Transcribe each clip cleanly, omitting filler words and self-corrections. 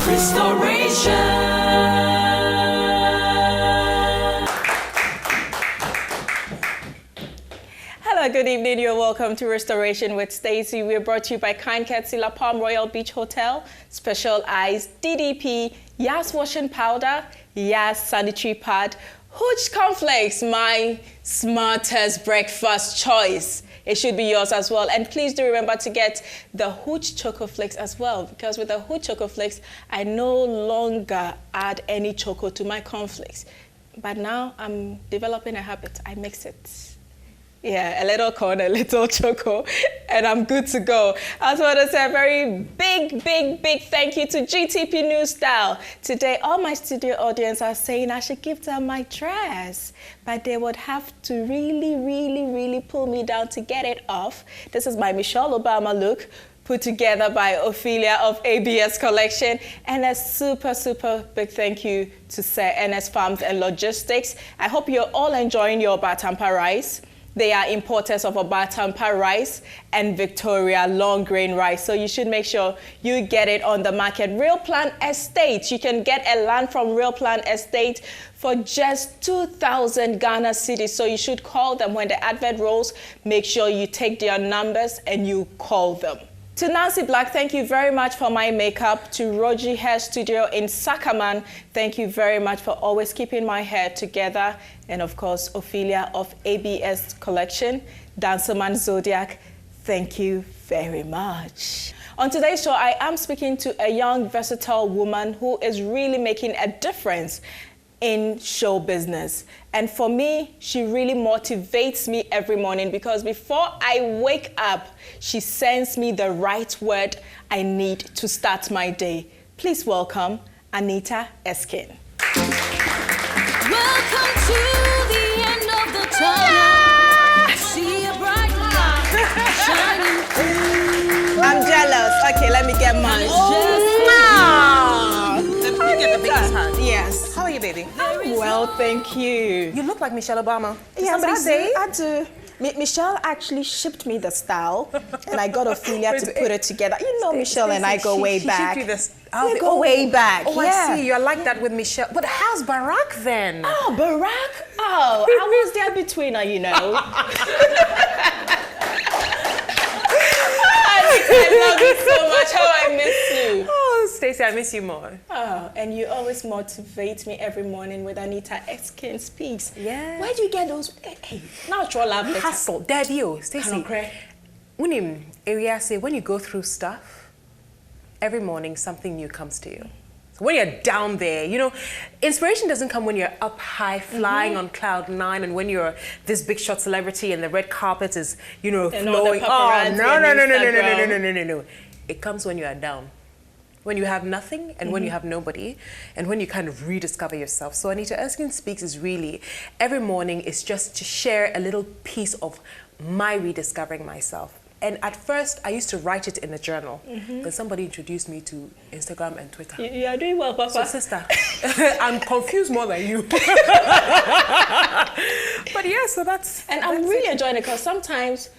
Hello, good evening. You're welcome to Restoration with Stacey. We're brought to you by Kind Courtesy La Palm Royal Beach Hotel, Special Eyes, DDP, Yas Washing Powder, Yas Sanitary Pad, Hooch Cornflakes, my smartest breakfast choice. It should be yours as well. And please do remember to get the Hooch Choco Flakes as well, because with the Hooch Choco Flakes, I no longer add any choco to my cornflakes. But now I'm developing a habit. I mix it. Yeah, a little corn, a little choco, and I'm good to go. I just want to say a very big thank you to GTP New Style. Today, all my studio audience are saying I should give them my dress, but they would have to really pull me down to get it off. This is my Michelle Obama look, put together by Ophelia of ABS Collection, and a super big thank you to Sir NS Farms and Logistics. I hope you're all enjoying your Batampa rice. They are importers of Batampa rice and Victoria long grain rice. So you should make sure you get it on the market. Real Plant Estate. You can get a land from Real Plant Estate for just 2,000 Ghana cedis. So you should call them when the advert rolls. Make sure you take their numbers and you call them. To Nancy Black, thank you very much for my makeup. To Roji Hair Studio in Sakaman, thank you very much for always keeping my hair together. And of course, Ophelia of ABS Collection, Dancerman Zodiac, thank you very much. On today's show, I am speaking to a young, versatile woman who is really making a difference in show business. And for me, she really motivates me every morning, because before I wake up, she sends me the right word I need to start my day. Please welcome Anita Erskine. Welcome to the end of the tunnel. See a bright light shining through. I'm jealous. Okay, let me get mine. Let me get the biggest hand. Yes. How are you, baby? Well, thank you. You look like Michelle Obama. Did Yes, somebody say? I do. Michelle actually shipped me the style, and I got Ophelia to put it together. You know, Michelle and I go way back. She shipped you this. We go way back. Oh, yeah. I see. You're like that with Michelle. But how's Barack then? Oh, Barack? Oh, I was there between her, you know. I love you so much. How I miss you. Oh, Stacey, I miss you more. Oh, and you always motivate me every morning with Anita Erskine Speaks. Yeah. Where do you get those? Hey, natural love letter. Hustle. Daddy, oh, Stacey. When you go through stuff, every morning something new comes to you. So when you're down there, you know, inspiration doesn't come when you're up high, flying on cloud 9, and when you're this big shot celebrity and the red carpet is, you know, And all the flowing. Oh, paparazzi no. It comes when you are down. When you have nothing, and when you have nobody, and when you kind of rediscover yourself. So Anita Erskine Speaks is really, every morning is just to share a little piece of my rediscovering myself. And at first, I used to write it in a journal. Then somebody introduced me to Instagram and Twitter. You are doing well, Papa. So sister, I'm confused more than you. But yeah, so that's... And I'm really enjoying it, because sometimes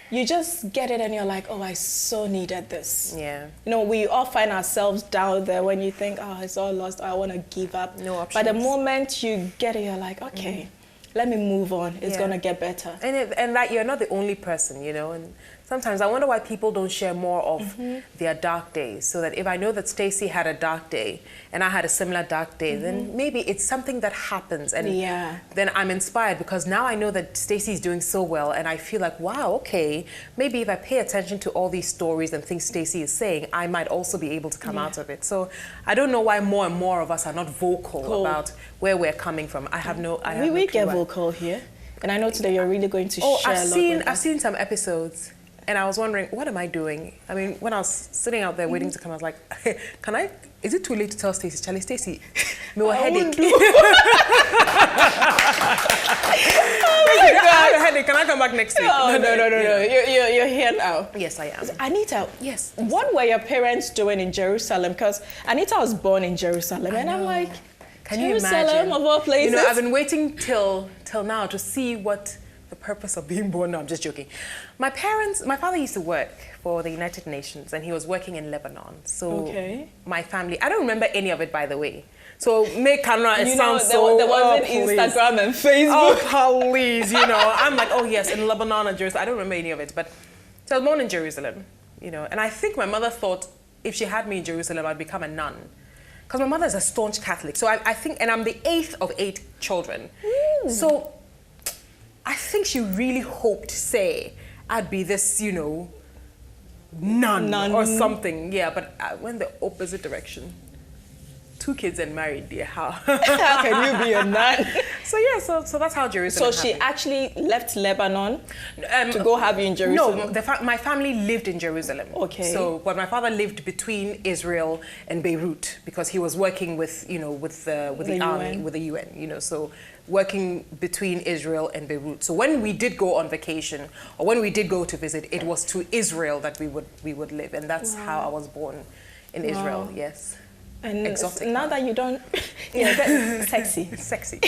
you just get it and you're like, oh, I so needed this. Yeah. You know, we all find ourselves down there when you think, oh, it's all lost, I want to give up. No options. But the moment you get it, you're like, okay, let me move on. It's going to get better. And that you're not the only person, you know. And sometimes I wonder why people don't share more of their dark days, so that if I know that Stacey had a dark day and I had a similar dark day, then maybe it's something that happens, and then I'm inspired, because now I know that Stacey's doing so well, and I feel like, wow, okay, maybe if I pay attention to all these stories and things Stacey is saying, I might also be able to come out of it. So I don't know why more and more of us are not vocal about where we're coming from. I have no clue. We get vocal here, and I know today you're really going to share a lot with us. I've seen some episodes. And I was wondering, what am I doing? I mean, when I was sitting out there waiting to come, I was like, is it too late to tell Stacey? Charlie, Stacey, me a headache. I have a headache. Can I come back next week? Oh, no. You're here now. Yes, I am. Anita, yes. What were your parents doing in Jerusalem? Because Anita was born in Jerusalem, and I'm like, can you Jerusalem imagine? of all places? You know, I've been waiting till now to see what the purpose of being born? No, I'm just joking. My father used to work for the United Nations, and he was working in Lebanon. So my family, I don't remember any of it, by the way. So make Canada, it sounds so... There wasn't Instagram and Facebook. Oh, please, I'm like, oh yes, in Lebanon and Jerusalem. I don't remember any of it, but so I was born in Jerusalem, and I think my mother thought if she had me in Jerusalem, I'd become a nun. Because my mother is a staunch Catholic. So I think, and I'm the 8th of 8 children. So I think she really hoped, say, I'd be this, nun or something. Yeah, but I went the opposite direction. 2 kids and married, dear. How? How can you be a nun? So yeah, so that's how Jerusalem So she actually left Lebanon to go have you in Jerusalem? No, my family lived in Jerusalem. Okay. So, but my father lived between Israel and Beirut because he was working with, with the army, with the UN, so working between Israel and Beirut. So when we did go on vacation or when we did go to visit, it was to Israel that we would live, and that's how I was born in Israel. Yes. And exotic. Now that you don't, sexy. Sexy.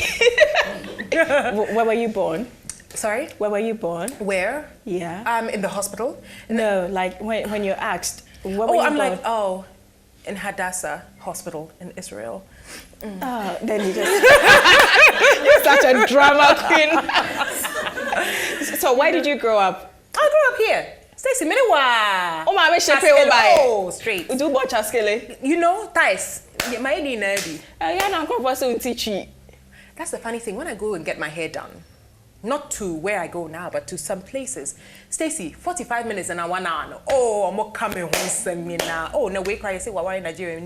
Where were you born? Sorry? Where were you born? Where? Yeah. In the hospital. No, like when you're asked, where were you born? In Hadassah Hospital in Israel. Oh, then you just... You're such a drama queen. So where did you grow up? I grew up here. Stacey, Miniwa. Oh, my wish Oh, straight. Do what chaskele? Thais. My nerdy. That's the funny thing. When I go and get my hair done, not to where I go now, but to some places. Stacey, 45 minutes and 1 hour. Oh, I'm coming home seminar. Oh, no, we cry. I say, well, why Nigeria?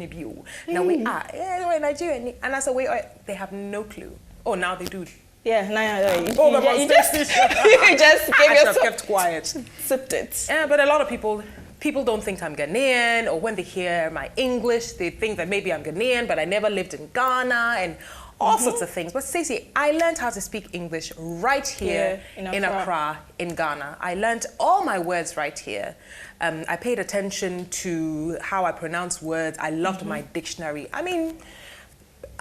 Now we are. Yeah, Nigeria. And I say, wait, they have no clue. Oh, now they do. Yeah, you just gave yourself kept quiet. Sipped it. Yeah, but a lot of people don't think I'm Ghanaian, or when they hear my English, they think that maybe I'm Ghanaian, but I never lived in Ghana, and all sorts of things. But Stacey, I learned how to speak English right here in Accra, in Ghana. I learned all my words right here. I paid attention to how I pronounce words. I loved my dictionary. I mean,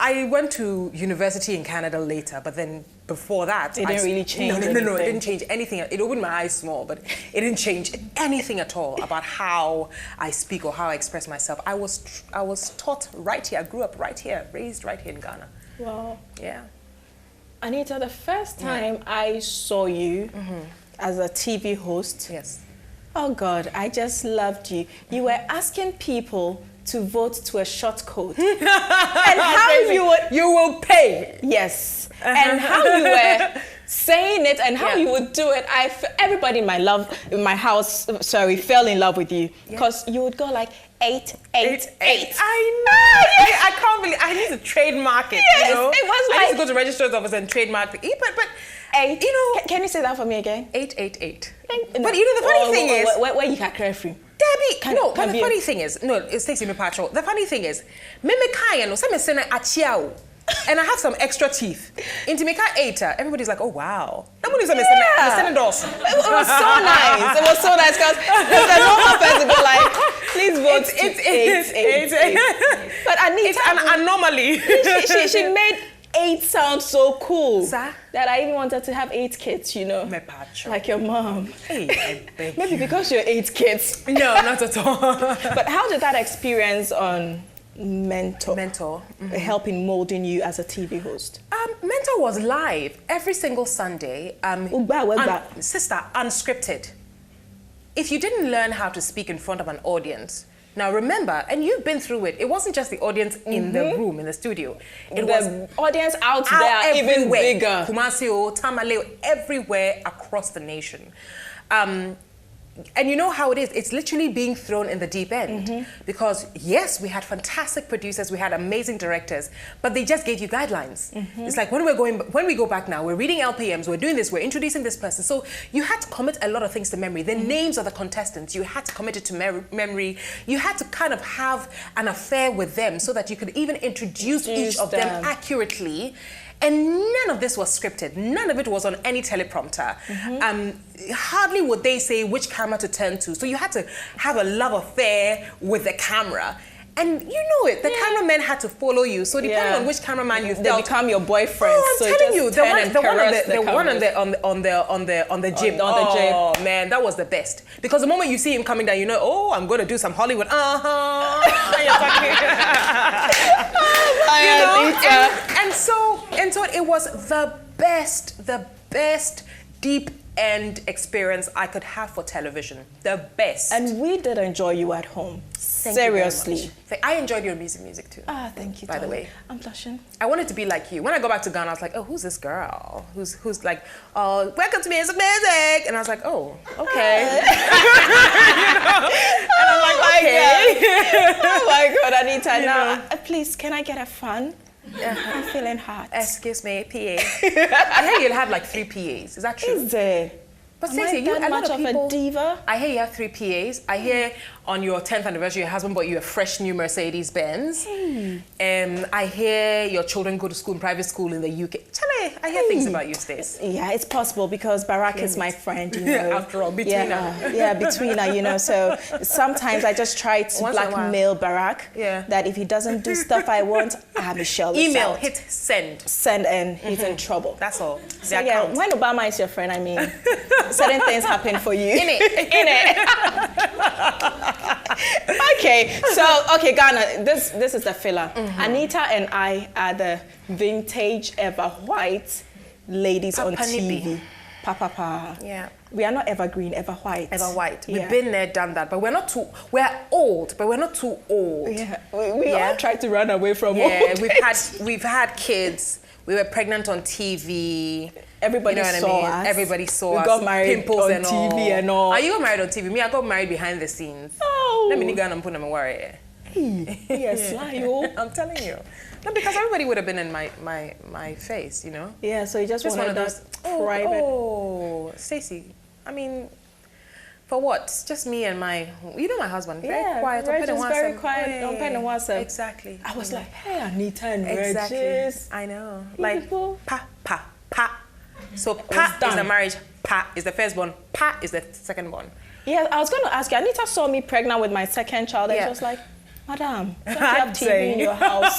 I went to university in Canada later, but then before that... It didn't really change No, it didn't change anything. It opened my eyes small, but it didn't change anything at all about how I speak or how I express myself. I was taught right here. I grew up right here, raised right here in Ghana. Wow. Yeah. Anita, the first time I saw you as a TV host... Yes. Oh, God, I just loved you. You were asking people to vote to a short coat. And how you will pay. Yes. And how you were saying it and how you would do it. Everybody in my house, fell in love with you. Because you would go like 8, 8, 8. I know. I can't believe I need to trademark it. Yes, it was like... I need to go to registrar's office and trademark it. But 8. Can you say that for me again? 8, 8, 8. But the funny thing is... Where you can clear from? Debbie, the funny thing is, it's Stacey me patrol. The funny thing is, me kaya no some sena achiao, and I have some extra teeth. Into me 8, everybody's like, oh wow. It was so nice. It was so nice because the normal person go like, please vote it's 8. But Anita, it's an anomaly. she made 8 sound so cool. Sir? That I even wanted to have 8 kids, like your mom. Hey, I beg Maybe because you're 8 kids. No, not at all. But how did that experience on Mentor help in molding you as a TV host? Mentor was live every single Sunday. Sister, unscripted. If you didn't learn how to speak in front of an audience, now remember, and you've been through it, it wasn't just the audience in the room, in the studio. It was audience out there, even bigger. Kumasi, Tamale, everywhere across the nation. And you know how it is. It's literally being thrown in the deep end. Because yes, we had fantastic producers, we had amazing directors, but they just gave you guidelines. It's like when we go back now, we're reading LPMs, we're doing this, we're introducing this person. So you had to commit a lot of things to memory. The names of the contestants, you had to commit it to memory. You had to kind of have an affair with them so that you could even introduce each of them accurately. And none of this was scripted. None of it was on any teleprompter. Hardly would they say which camera to turn to. So you had to have a love affair with the camera. And you know it, the cameraman had to follow you. So depending on which cameraman you they felt, become your boyfriend. oh, I'm so telling you, the one on the jeep. Oh man, that was the best. Because the moment you see him coming down, you know, oh, I'm going to do some Hollywood. And so it was the best deep end experience I could have for television. The best. And we did enjoy you at home. Thank Seriously. you very much. I enjoyed your music too. Ah, thank you. By the darling. way, I'm blushing. I wanted to be like you. When I go back to Ghana, I was like, oh, who's this girl? Who's like, oh, welcome to Music. And I was like, oh, okay. And I'm like, okay. Oh my God, Anita. Now, please, can I get a fan? I'm feeling hot. Excuse me, PA. I hear you'll have like 3 PAs. Is that true? Is there? But Am I Stacey, that a lot much of of people, a diva? I hear you have 3 PAs. I hear on your 10th anniversary, your husband bought you a fresh new Mercedes Benz. I hear your children go to school in private school in the UK. Charlie, I hear things about you, Stacey. Yeah, it's possible because Barack is my friend, you know. After all, between us. Yeah, between us, you know. So sometimes I just try to Once in a while. blackmail Barack that if he doesn't do stuff I want, Michelle is Email, out. hit send. Send and he's in trouble. That's all. So yeah, when Obama is your friend, I mean, certain things happen for you. In it. Okay, so Ghana, this is the filler. Anita and I are the vintage ever white ladies on Papa TV. Nippy. Papa. Yeah. We are not evergreen, ever white. Ever white. Yeah. We've been there, done that. But we're old, but we're not too old. Yeah. We all try to run away from old. We've had kids. We were pregnant on TV. Everybody saw us. Everybody saw us. We got married Pimples on and TV all. and all. Are you got married on TV? Me, I got married behind the scenes. Oh. Let me nigga and put them worry. Yes, I'm telling you. No, because everybody would have been in my face, you know? Yeah, so you just wanted one of that those private. Oh, Stacey. I mean, for what? It's just me and my, you know, my husband. Very quiet. Very quiet. On pen and WhatsApp. Exactly. I was like, hey, Anita and exactly. Regis. I know. Beautiful. Like, pa. So pa is the marriage, pa is the firstborn, pa is the secondborn. Yeah, I was going to ask you. Anita saw me pregnant with my second child, and she was like, Madam, don't you have TV in your house?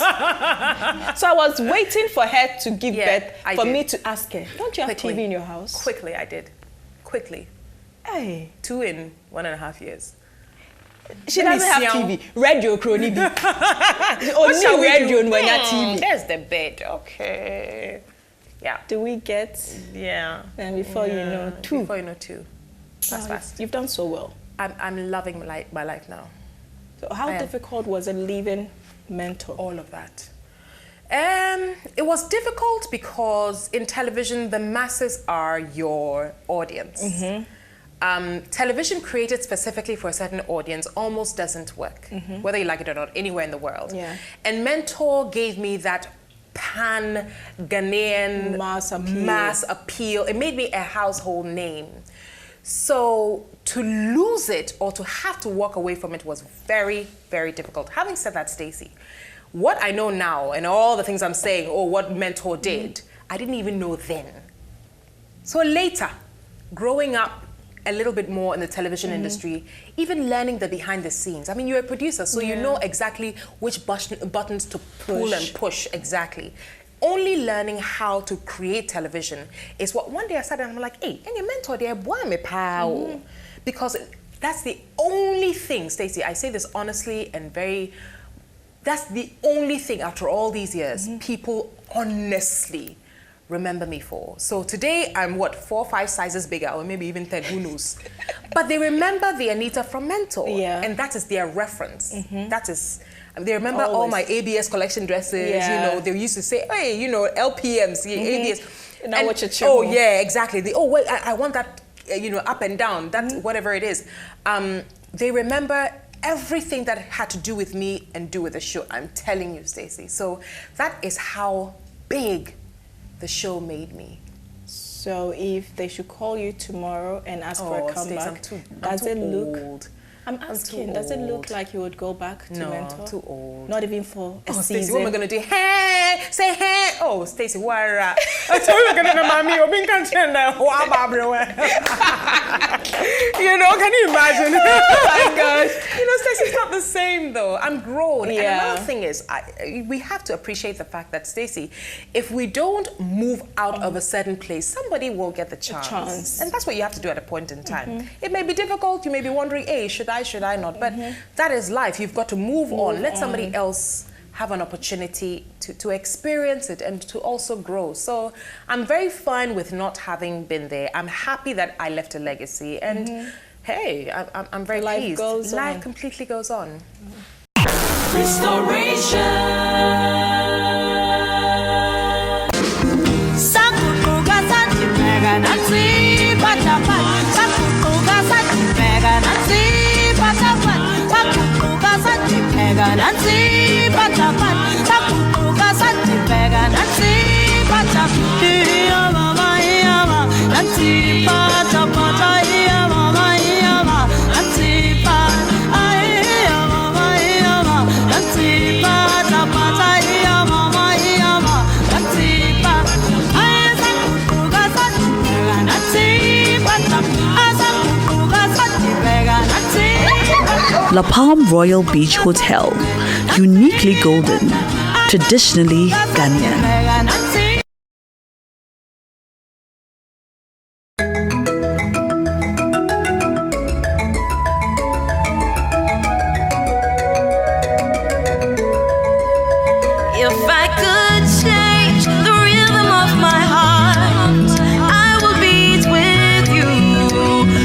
So I was waiting for her to give birth for me to ask her, don't you have TV in your house? Quickly, I did. Quickly. Hey. 2 in 1.5 years. She doesn't have TV. Radio crony. Only radio when you have TV. There's the bed. Okay. Yeah. Do we get? Yeah. And before you know, 2. Before you know 2. That's fast. You've done so well. I'm loving my life now. So how difficult was it leaving Mentor? All of that. It was difficult because in television, the masses are your audience. Television created specifically for a certain audience almost doesn't work, whether you like it or not, anywhere in the world. Yeah. And Mentor gave me that pan-Ghanaian mass appeal. It made me a household name. So to lose it or to have to walk away from it was very, very difficult. Having said that, Stacey, what I know now and all the things I'm saying, or what Mentor did, I didn't even know then. So later, growing up a little bit more in the television industry, even learning the behind the scenes. I mean, you're a producer, so you know exactly which buttons to pull and push, exactly. Only learning how to create television is what one day I sat down and I'm like, hey, and your Mentor there, boy, me pow. Because that's the only thing, Stacey, I say this honestly and that's the only thing after all these years people honestly remember me for. So today I'm 4 or 5 sizes bigger, or maybe even 10, who knows. But they remember the Anita from Mentor. Yeah. And that is their reference. That is, they remember all my ABS collection dresses, you know, they used to say, hey, you know, LPMs, ABS. Now what you're oh yeah, exactly. Wait, I want that, you know, up and down, that whatever it is. They remember everything that had to do with me and do with the show. I'm telling you, Stacey. So that is how big the show made me. So if they should call you tomorrow and ask for a comeback, does it look? I'm asking, does it look like you would go back to Mentor? No, too old. Not even for a season? Stacey, what am I going to do? Hey, say hey. Oh, Stacey, what? I told you going to mommy, you've been catching that. You know, can you imagine? Oh my gosh. You know, Stacey's not the same though. I'm grown. Yeah. And another thing is, we have to appreciate the fact that Stacey, if we don't move out of a certain place, somebody will get the chance. And that's what you have to do at a point in time. It may be difficult. You may be wondering, hey, should I not? But that is life. You've got to move on. Let somebody else have an opportunity to experience it and to also grow. So I'm very fine with not having been there. I'm happy that I left a legacy. And hey, I'm very pleased. Life completely goes on. La Palm Royal Beach Hotel, uniquely golden, traditionally Ghanaian. If I could change the rhythm of my heart, I will beat with you.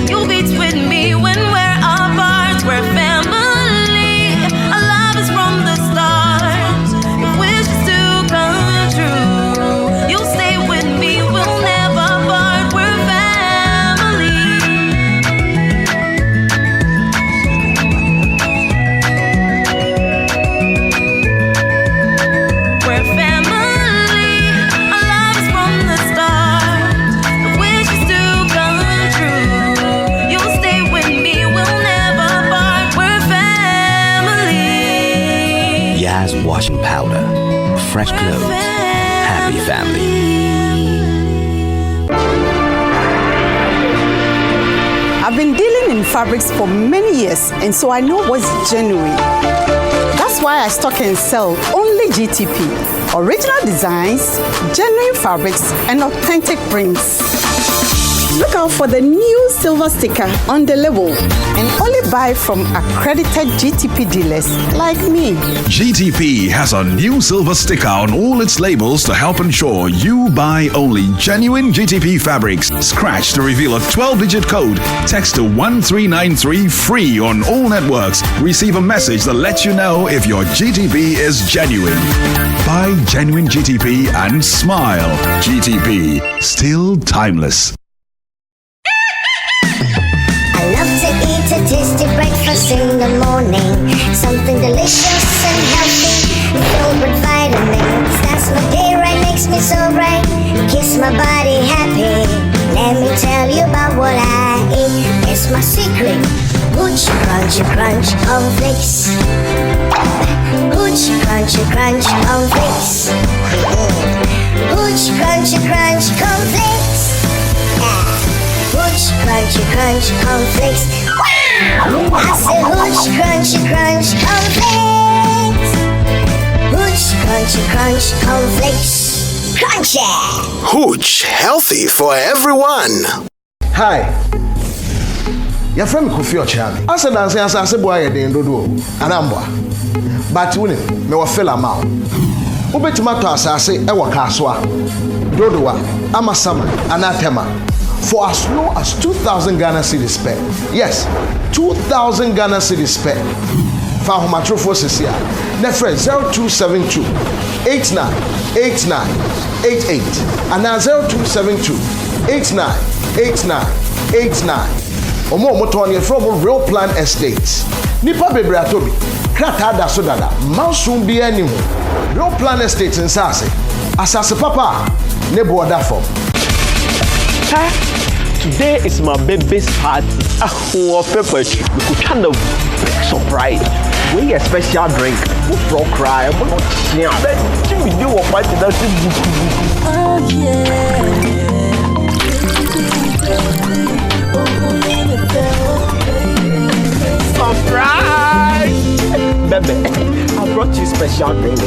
You'll beat with me when we're apart. We're family. Our love is from the start. If wishes to come true, you'll stay with me. We'll never part. We're family. We're family. Our love is from the start. If wishes to come true, you'll stay with me. We'll never part. We're family. Yas washing powder, fresh clothes, happy family. I've been dealing in fabrics for many years, and so I know what's genuine. That's why I stock and sell only GTP. Original designs, genuine fabrics, and authentic prints. Look out for the new silver sticker on the label and only buy from accredited GTP dealers like me. GTP has a new silver sticker on all its labels to help ensure you buy only genuine GTP fabrics. Scratch to reveal a 12-digit code. Text to 1393 free on all networks. Receive a message that lets you know if your GTP is genuine. Buy genuine GTP and smile. GTP, still timeless. I love to eat a tasty breakfast in the morning. Something delicious and healthy, filled with vitamins. That's my day right, makes me so bright. Keeps my body happy. Let me tell you about what I eat. It's my secret. Hooch, crunchy, crunch, cornflakes. Hooch, crunchy, crunch, cornflakes. Hooch, crunchy, crunch, cornflakes. Hooch, crunchy, crunch, cornflakes. Wow! I said hooch, crunchy, crunch, cornflakes. Hooch, crunchy, crunch, cornflakes. Crunchy! Hooch, healthy for everyone. Hi. Your friend Kofi Ochami. I said I said boy you dey do anambwa. But we me wa feel amount. Obetima to asase e wo kasoa. Dodowa, amasama, anatema. For as low as 2,000 Ghana cedis per. Yes, 2,000 Ghana cedis per. For Homatrofo Sisia. Nefre 0272 898988 and now 0272 898989. Omo motoni from Real Plan Estates. Nipa bebre atobi. Krata da so dada. Mausum bi anim. Real Plan Estates in Sase. Asase papa nebo oda form. Today is my baby's party. Oh, pepper. We could try the big surprise. We a special drink. We for cry. But not yeah. Let's do what party does. Oh yeah. Surprise! Bebe, I brought you special drink.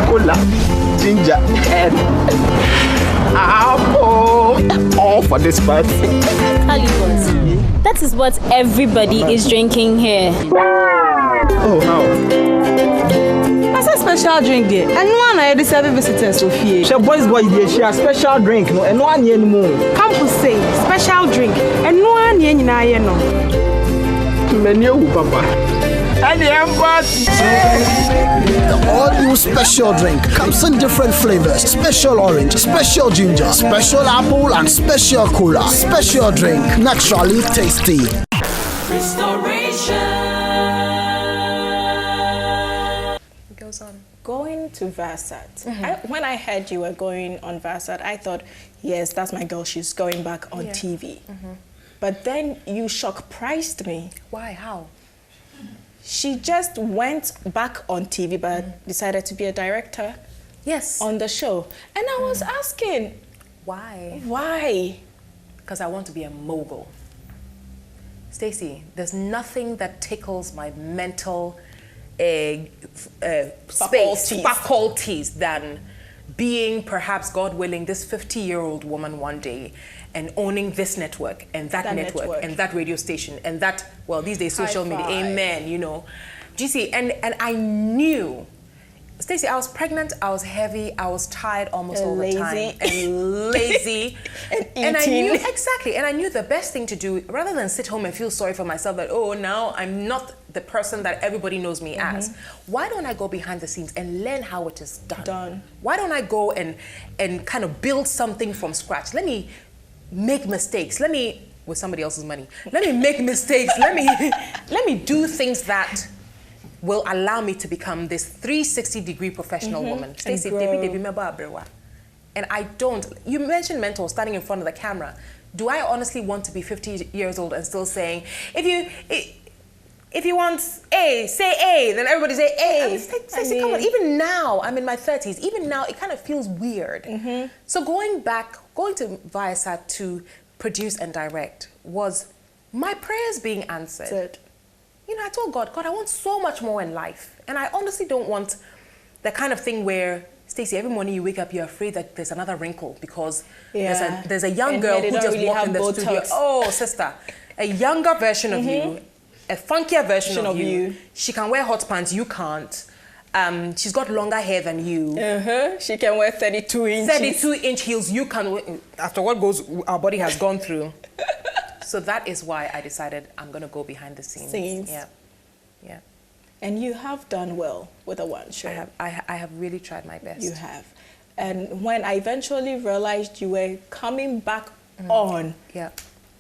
Cola, ginger, and apple. All for this party. Calibus, that is what everybody is drinking here. Oh, how? That's a special drink there. And one I deserve visitors, Sophie. She boys there, she has special drink, no, and one anymore. Campus say special drink, and no one any no. Menu, Papa. And the The all-new special drink comes in different flavors. Special orange, special ginger, special apple, and special cola. Special drink, naturally tasty. Restoration. Goes on. Going to Versat. When I heard you were going on Versat, I thought, yes, that's my girl. She's going back on TV. But then you shock-priced me. Why? How? She just went back on TV, but decided to be a director. Yes. On the show. And I was asking, why? Why? Because I want to be a mogul. Stacey, there's nothing that tickles my mental faculties than being, perhaps, God willing, this 50-year-old woman one day and owning this network and that network and that radio station and that, well, these days, social media, amen, you know. Do you see? And I knew, Stacey, I was pregnant, I was heavy, I was tired almost all the time. And lazy. and I knew, exactly, and I knew the best thing to do, rather than sit home and feel sorry for myself that, oh, now I'm not the person that everybody knows me as. Why don't I go behind the scenes and learn how it is done? Why don't I go and kind of build something from scratch? Let me make mistakes. Let me, with somebody else's money, let me make mistakes. let me do things that will allow me to become this 360-degree professional woman. Stacey, and I don't. You mentioned mentor standing in front of the camera. Do I honestly want to be 50 years old and still saying, if you want A, say A, then everybody say A. Stacey, come on. Even now, I'm in my 30s. Even now, it kind of feels weird. So going to Viasat to produce and direct was my prayers being answered. You know, I told God, I want so much more in life. And I honestly don't want the kind of thing where, Stacey, every morning you wake up, you're afraid that there's another wrinkle because there's a young girl who just walked in the studio. Oh, sister, a younger version of you, a funkier version of you. She can wear hot pants, you can't. She's got longer hair than you. She can wear 32 inches. 32-inch heels, you can, after what our body has gone through. So that is why I decided I'm going to go behind the scenes. Yeah. And you have done well with the one show. I have really tried my best. You have. And when I eventually realized you were coming back on,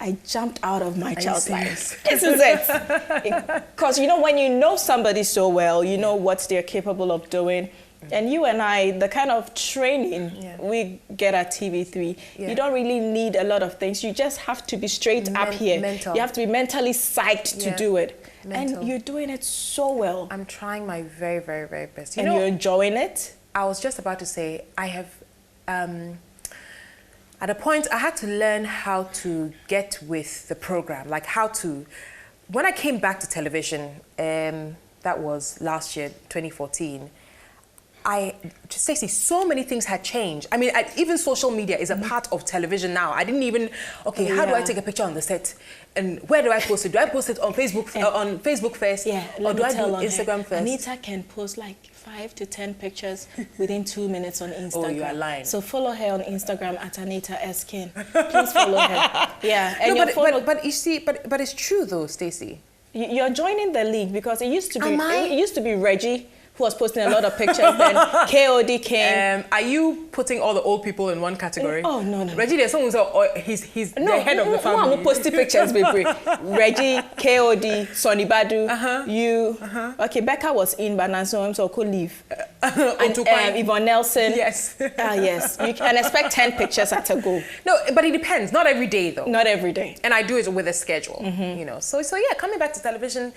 I jumped out of my child's life. This is it. Because, you know, when you know somebody so well, you know what they're capable of doing. And you and I, the kind of training we get at TV3, you don't really need a lot of things. You just have to be straight up here. You have to be mentally psyched to do it. And you're doing it so well. I'm trying my very, very, very best. And you're enjoying it? I was just about to say, I have, at a point, I had to learn how to get with the program, like how to, when I came back to television, that was last year, 2014, Stacey, so many things had changed. I mean, even social media is a part of television now. I didn't even, how do I take a picture on the set? And where do I post it? Do I post it on Facebook, on Facebook first? Or do I do Instagram first? Anita can post like 5 to 10 pictures within 2 minutes on Instagram. Oh, you are lying. So follow her on Instagram at Anita Erskine. Please follow her. And no, but you see, but it's true though, Stacey. You're joining the league because it used to be Reggie who was posting a lot of pictures, then KOD came. Are you putting all the old people in one category? Oh, no. Reggie, there's someone who said, he's the head of the family. No, I'm posting pictures, baby. Reggie, KOD, Sonny Badu, you. Okay, Becca was in, but Nancy so could leave. And Yvonne Nelson. Yes. Yes. You can expect 10 pictures at a go. No, but it depends. Not every day, though. Not every day. And I do it with a schedule, you know. So yeah, coming back to television,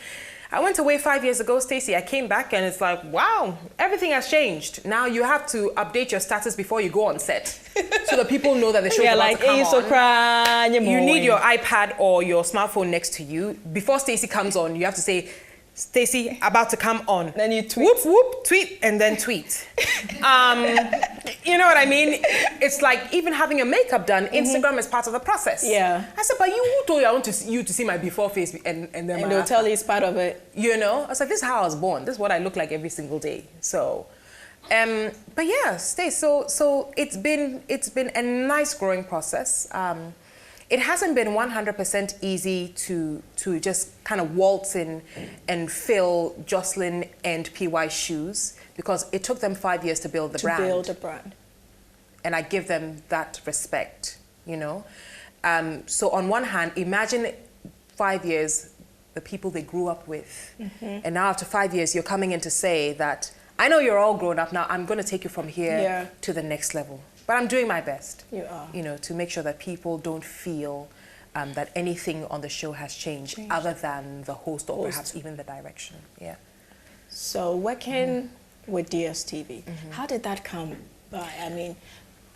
I went away 5 years ago, Stacey. I came back and it's like, wow, everything has changed. Now you have to update your status before you go on set, so that people know that the show's about to come on. You need your iPad or your smartphone next to you. Before Stacey comes on, you have to say, Stacey about to come on. Then you tweet. Whoop, whoop, tweet, and then tweet. You know what I mean? It's like even having a makeup done, Instagram is part of the process. Yeah. I said, but who told you I want you to see my before face and then my And they'll after? tell you it's part of it. You know? I was like, this is how I was born. This is what I look like every single day. So, but yeah, so it's been a nice growing process. It hasn't been 100% easy to just kind of waltz in and fill Jocelyn and PY's shoes because it took them 5 years to build the brand. To build a brand. And I give them that respect, you know. So on one hand, imagine 5 years, the people they grew up with. And now after 5 years, you're coming in to say that, I know you're all grown up now, I'm going to take you from here to the next level. But I'm doing my best, You are. you know, to make sure that people don't feel that anything on the show has changed other than the host or perhaps even the direction. Yeah. So working with DSTV, how did that come by? I mean,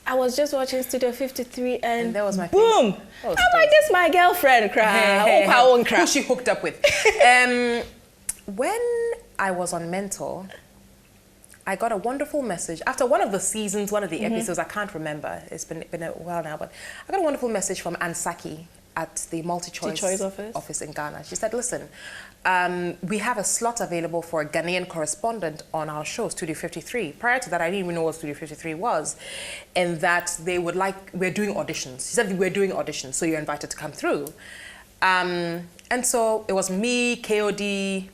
I was just watching Studio 53 and that was my boom! face. I'm like, this my girlfriend, Who she hooked up with. When I was on Mentor, I got a wonderful message. After one of the seasons, one of the episodes, I can't remember, it's been a while now, but I got a wonderful message from Ansaki at the multi-choice office in Ghana. She said, listen, we have a slot available for a Ghanaian correspondent on our show, Studio 53. Prior to that, I didn't even know what Studio 53 was, and that they would we're doing auditions. She said, we're doing auditions, so you're invited to come through. And so it was me, KOD,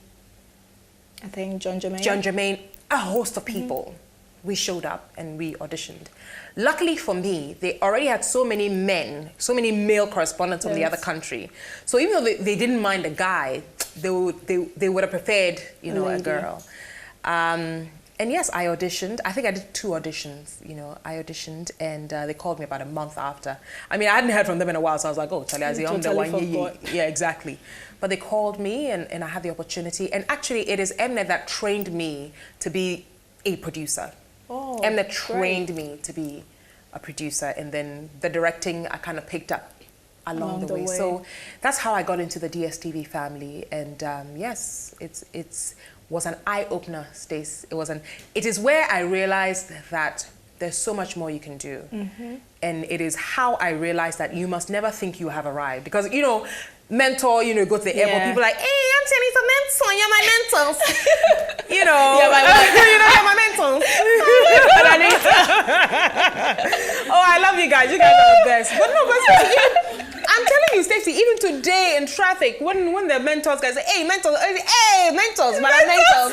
I think John Jermaine, a host of people. We showed up and we auditioned. Luckily for me, they already had so many male correspondents from the other country. So even though they didn't mind a guy, they would have preferred, you know, a girl. And yes, I auditioned. I think I did 2 auditions, you know. I auditioned and they called me about a month after. I mean, I hadn't heard from them in a while, so I was like, oh, Charlie, yeah, exactly. But they called me and I had the opportunity. And actually, it is Mnet that trained me to be a producer. Oh, Mnet trained me to be a producer, and then the directing I kind of picked up along the way. So that's how I got into the DSTV family. And yes, it was an eye-opener, Stace. It is where I realized that there's so much more you can do. And it is how I realized that you must never think you have arrived. Because, you know, Mentor, you know, go to the airport, people are like, hey, I'm Anita Mentor, you're my mentors. You know, you're my mentors. Oh, I love you guys. You guys are the best. But no, I'm telling you, Stacey, even today in traffic, when the mentors guys say, hey, mentors, but I'm mentors.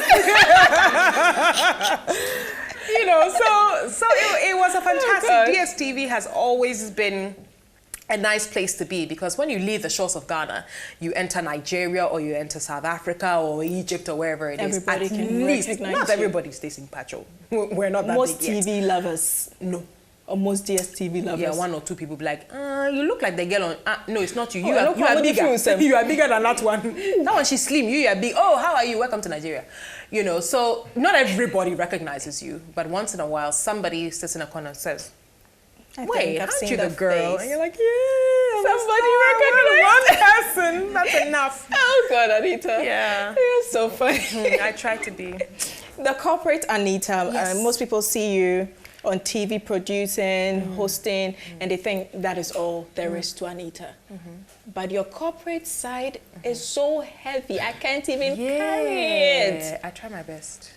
You know, so it was a fantastic. DSTV has always been a nice place to be, because when you leave the shores of Ghana, you enter Nigeria or you enter South Africa or Egypt or wherever it is. Everybody can recognize not everybody stays in Pacho. We're not that most big yet. TV lovers. No. Or most DSTV lovers. Yeah, 1 or 2 people be like, you look like the girl on. No, it's not you. You Oh, are bigger. You are bigger than that one. That one, she's slim. You are big. Oh, how are you? Welcome to Nigeria. You know, so not everybody recognizes you, but once in a while, somebody sits in a corner and says, wait, aren't you the girl? Face. And you're like, yeah, somebody recognizes one person. That's enough. Oh God, Anita. Yeah. You're so funny. I try to be. The corporate Anita, Yes. most people see you on TV producing, hosting, and they think that is all there is to Anita. But your corporate side is so heavy, I can't even carry it. I try my best.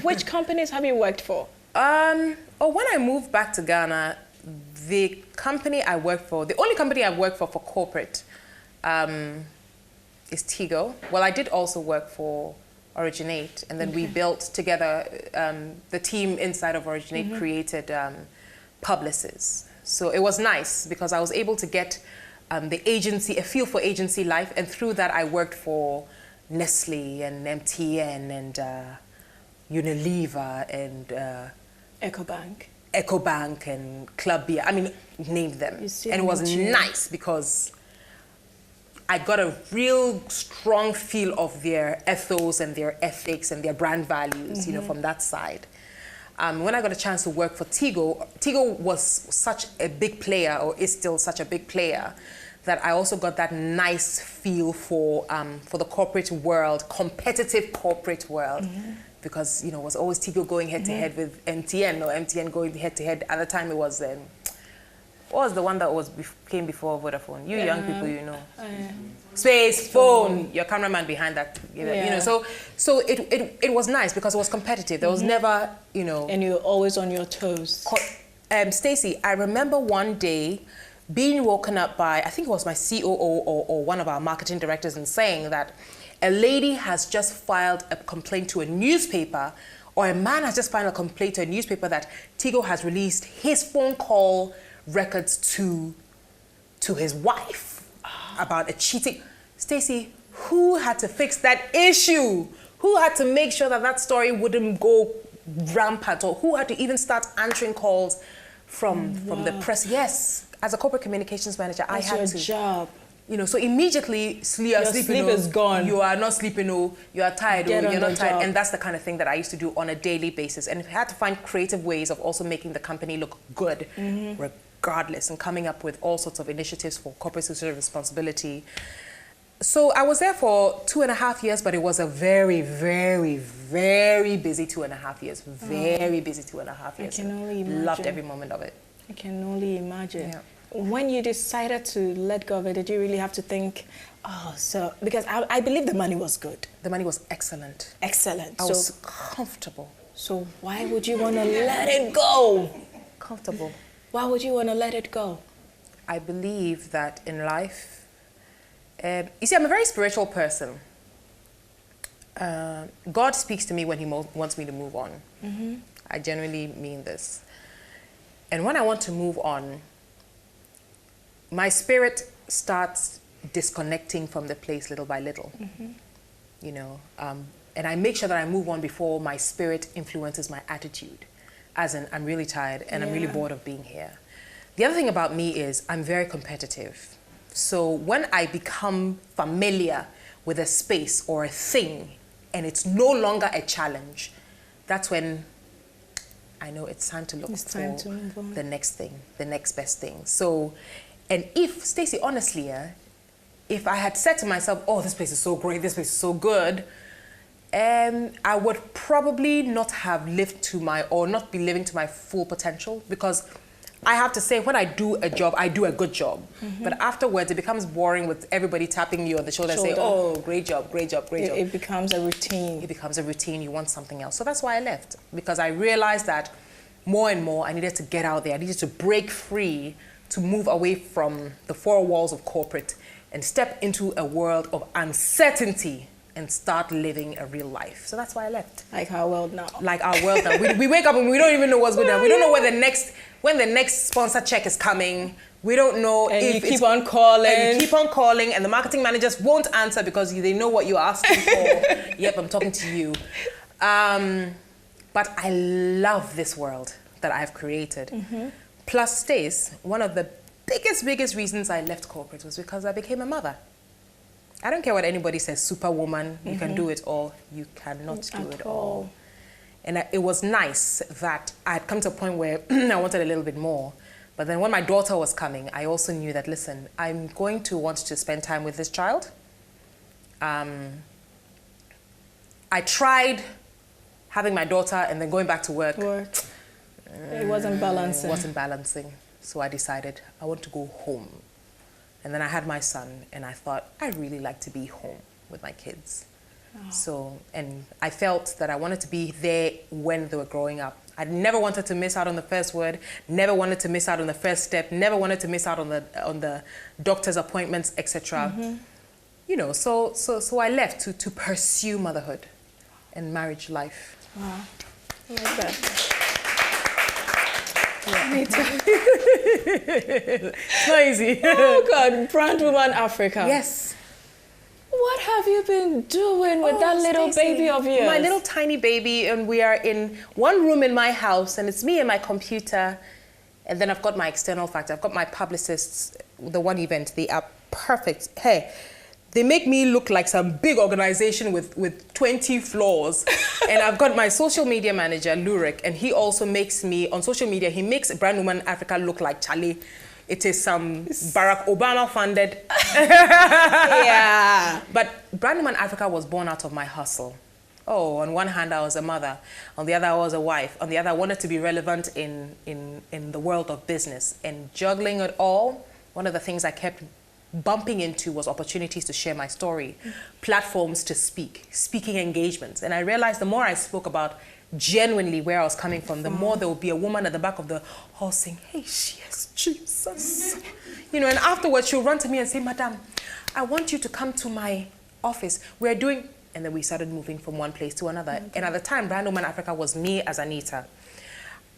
Which companies have you worked for? When I moved back to Ghana, the company I worked for, the only company I've worked for corporate is Tigo. Well, I did also work for Originate, and then we built together, the team inside of Originate created Publicis. So it was nice because I was able to get the agency, a feel for agency life, and through that I worked for Nestle and MTN and Unilever and Ecobank and Club Beer. I mean, name them. And it was nice because I got a real strong feel of their ethos and their ethics and their brand values, you know, from that side. When I got a chance to work for Tigo, Tigo was such a big player, or is still such a big player, that I also got that nice feel for the corporate world, competitive corporate world. Because, you know, it was always Tigo going head-to-head with MTN, or MTN going head-to-head. At the time, it was, what was the one that came before Vodafone? You young people, you know. Space, phone, your cameraman behind that. You know, so it was nice because it was competitive. There was never, you know. And you're always on your toes. Stacey, I remember one day being woken up by, I think it was my COO or one of our marketing directors, and saying that a lady has just filed a complaint to a newspaper, or a man has just filed a complaint to a newspaper that Tigo has released his phone call records to his wife about a cheating. Stacey, who had to fix that issue? Who had to make sure that that story wouldn't go rampant, or who had to even start answering calls from the press? Yes, as a corporate communications manager, I had to. That's your job. You know, so immediately your sleep is gone. You are not sleeping, you are tired, Get you're on not the tired. job. And that's the kind of thing that I used to do on a daily basis. And I had to find creative ways of also making the company look good, regardless, and coming up with all sorts of initiatives for corporate social responsibility. So I was there for 2.5 years, but it was a very, very, very busy 2.5 years. Very busy 2.5 years. I can only imagine. Loved every moment of it. I can only imagine. Yeah. When you decided to let go of it, did you really have to think, because I believe the money was good. The money was excellent. Excellent. I was comfortable. So why would you want to let it go? Comfortable. Why would you want to let it go? I believe that in life, you see, I'm a very spiritual person. God speaks to me when he wants me to move on. I genuinely mean this. And when I want to move on, my spirit starts disconnecting from the place little by little, you know, and I make sure that I move on before my spirit influences my attitude, as in I'm really tired and I'm really bored of being here. The other thing about me is I'm very competitive. So when I become familiar with a space or a thing and it's no longer a challenge, that's when I know it's time to look for the next thing, the next best thing. So, and if, Stacey, honestly, if I had said to myself, oh, this place is so great, this place is so good, I would probably not have lived to not be living to my full potential, because I have to say, when I do a job, I do a good job. But afterwards, it becomes boring with everybody tapping you on the shoulder and saying, oh, great job, great job, great job. It becomes a routine. It becomes a routine. You want something else. So that's why I left, because I realized that more and more, I needed to get out there. I needed to break free, to move away from the four walls of corporate and step into a world of uncertainty and start living a real life. So that's why I left. Like our world now. Like our world now. We wake up and we don't even know what's going on. We don't know when the next sponsor check is coming. We don't know if you keep on calling. And you keep on calling, and the marketing managers won't answer because they know what you're asking for. Yep, I'm talking to you. But I love this world that I've created. Plus, Stace, one of the biggest reasons I left corporate was because I became a mother. I don't care what anybody says, superwoman, you can do it all. You cannot do it all. And it was nice that I had come to a point where I wanted a little bit more. But then when my daughter was coming, I also knew that, listen, I'm going to want to spend time with this child. I tried having my daughter and then going back to work. It wasn't balancing. It wasn't balancing. So I decided I want to go home. And then I had my son, and I thought, I'd really like to be home with my kids. So, and I felt that I wanted to be there when they were growing up. I never wanted to miss out on the first word, never wanted to miss out on the first step, never wanted to miss out on the doctor's appointments, etc. You know, so I left to pursue motherhood and marriage life. Wow, I like that. Anita. It's not easy. Oh God, brand woman Africa. Yes. What have you been doing with that little Stacey, baby of yours? My little tiny baby, and we are in one room in my house, and it's me and my computer, and then I've got my external factor. I've got my publicists. The one event, they are perfect. Hey, they make me look like some big organization with 20 floors. And I've got my social media manager, Lurik, and he also makes me, on social media, he makes Brand Woman Africa look like Charlie. It is some Barack Obama funded. Yeah. But Brand Woman Africa was born out of my hustle. Oh, on one hand, I was a mother. On the other, I was a wife. On the other, I wanted to be relevant in the world of business. And juggling it all, one of the things I kept bumping into was opportunities to share my story, platforms to speak, speaking engagements. And I realized the more I spoke about genuinely where I was coming from, the more there would be a woman at the back of the hall saying, hey, yes, Jesus. You know, and afterwards she'll run to me and say, Madam, I want you to come to my office. We're doing, and then we started moving from one place to another. Okay. And at the time, Brand Woman Africa was me as Anita.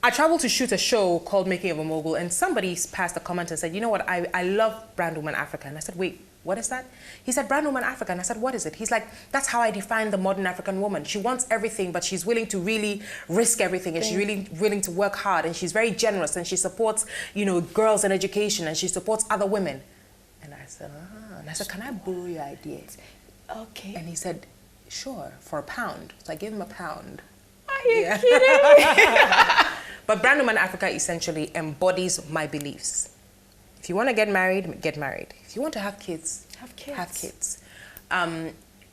I traveled to shoot a show called Making of a Mogul, and somebody passed a comment and said, you know what, I love Brand Woman Africa. And I said, wait, what is that? He said, Brand Woman Africa. And I said, what is it? He's like, that's how I define the modern African woman. She wants everything, but she's willing to really risk everything, and she's really willing to work hard, and she's very generous, and she supports, you know, girls in education, and she supports other women. And I said, and I said, can I borrow your idea? Okay. And he said, sure, for £1. So I gave him £1. Are you kidding? But Brand Woman Africa essentially embodies my beliefs. If you want to get married, get married. If you want to have kids, have kids.